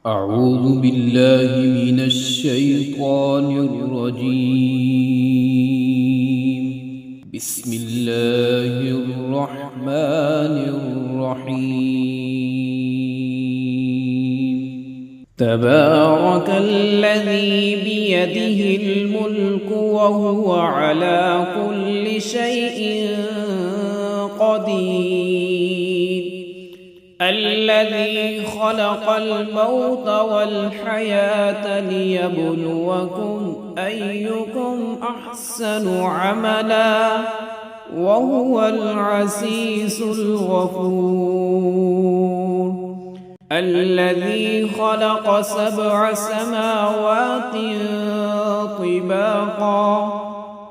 أعوذ بالله من الشيطان الرجيم. بسم الله الرحمن الرحيم. تبارك الذي بيده الملك وهو على كل شيء قدير. الذي خلق الموت والحياة ليبلوكم أيكم أحسن عملا وهو العزيز الغفور. الذي خلق 7 سماوات طباقا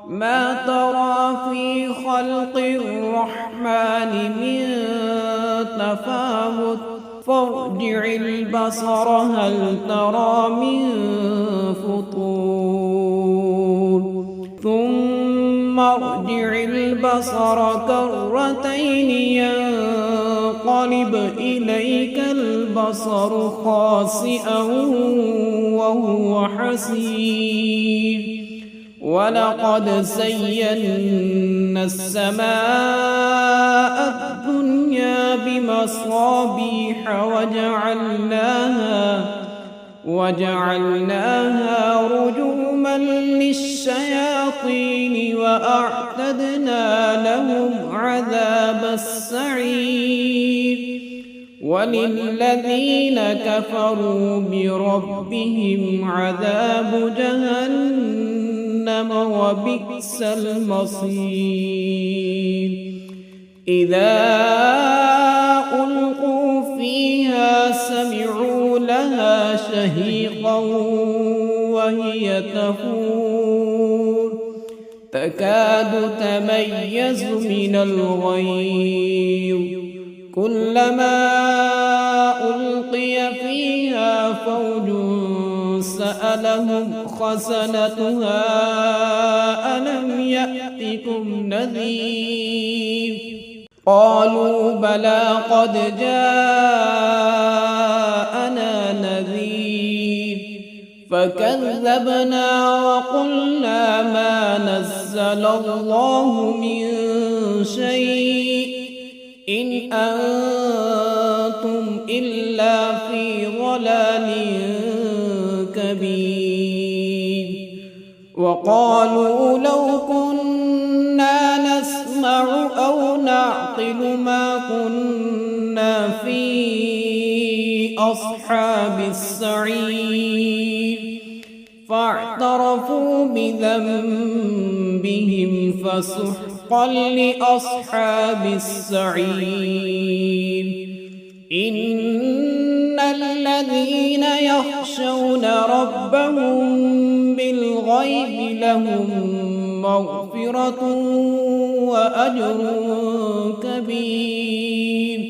ما ترى في خلق الرحمن من تفاوت فارجع البصر هل ترى من فطور ثم ارجع البصر كرتين ينقلب إليك البصر خاسئا وهو حسير. ولقد زينا السماء الدنيا بمصابيح وجعلناها رجوما للشياطين وأعتدنا لهم عذاب السعير. وللذين كفروا بربهم عذاب جهنم وبئس المصير. إذا ألقوا فيها سمعوا لها شهيقا وهي تفور تكاد تميز من الغيظ كلما ألقي فيها فوج سألهم خزنتها ألم يأتكم نذير قالوا بلى قد جاءنا نذير فكذبنا وقلنا ما نزل الله من شيء إن أنتم إلا في ضلال كبير. وقالوا لو كنا نسمع أو نعقل ما كنا في أصحاب السعير فاعترفوا بذنبهم فسحقا لأصحاب السعير. إن الذين يخشون ربهم بالغيب لهم مغفرة وأجر كبير.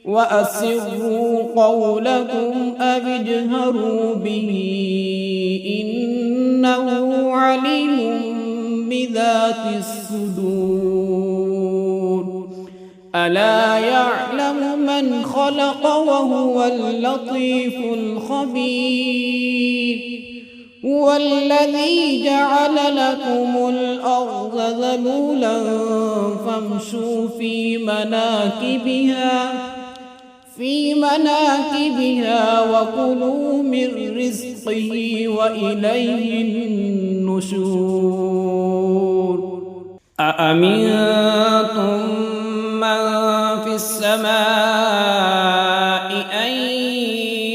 وأسروا قولكم أو اجهروا به إنه عليم بذات الصدور. ألا يعلم من خلق وهو اللطيف الخبير. هو الذي جعل لكم الأرض ذلولا فامشوا في مناكبها وكلوا من رزقه وإليه النشور. أأمنتم من في السماء أن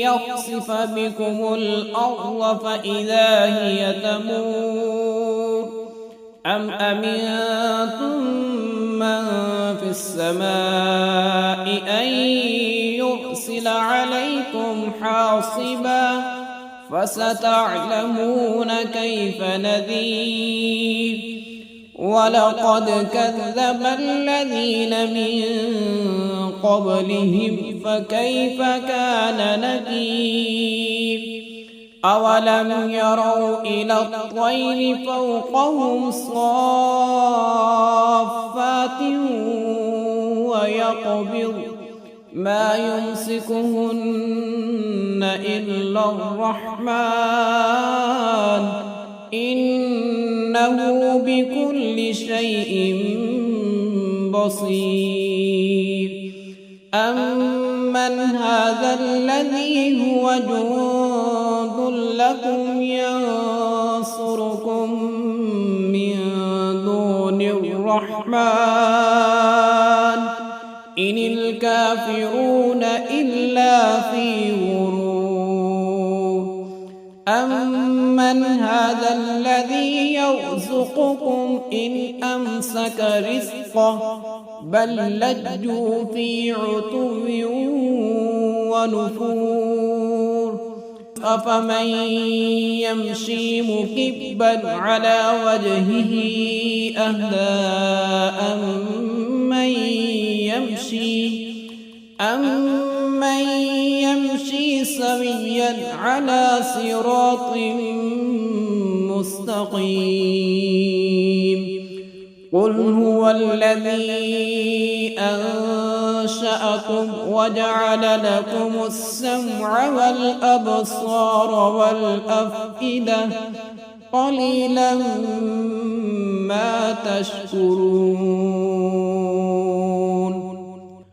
يخسف بكم الأرض فإذا هي تمور أم أمنتم من في السماء أن يرسل عليكم حاصبا فستعلمون كيف نذير. ولقد كذب الذين من قبلهم فكيف كان نكير. أولم يروا إلى الطير فوقهم صافات ويقبض ما يمسكهن إلا الرحمن إنه بكل شيء بصير. أمن هذا الذي هو جند لكم ينصركم من دون الرحمن إن الكافرون إلا في غرور. أمن هذا الذي يرزقكم إن أمسك رزقه بل لجوا في عتو ونفور. أفمن يمشي مكبا على وجهه أهدى أمن يمشي سويا على صراط مستقيم. قل هو الذي أنشأكم وجعل لكم السمع والأبصار والأفئدة قليلا ما تشكرون.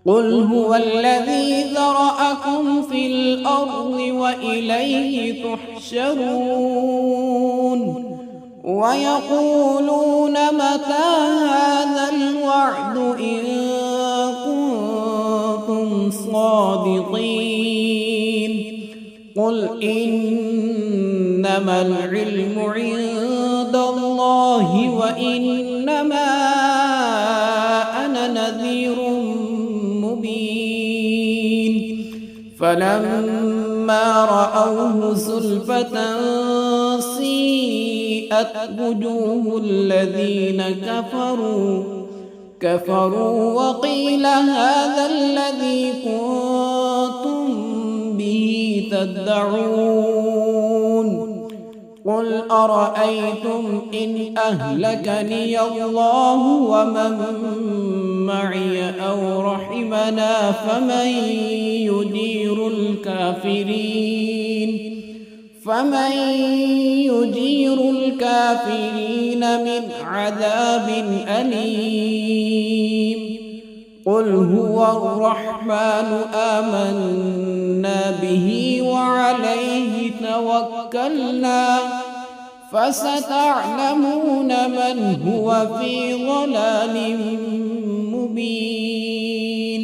قل هو الذي ذرأكم في الأرض وإليه تحشرون. ويقولون متى هذا الوعد إن كنتم صادقين. قل إنما العلم عند الله وإنما أنا نذير مبين. فلما رأوه زلفة سيئت وجوه الذين كفروا وقيل هذا الذي كنتم به تدعون. قل أرأيتم إن أهلكني الله ومن معي أو رحمنا فمن يجير الكافرين من عذاب أليم. قل هو الرحمن آمنا به وعليه توكلنا فستعلمون من هو في ضلال مبين.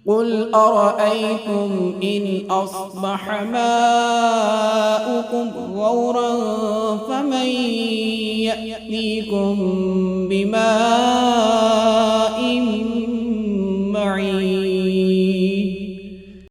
قل أرأيتم إن أصبح ماؤكم غورا فمن يأتيكم بماء معين.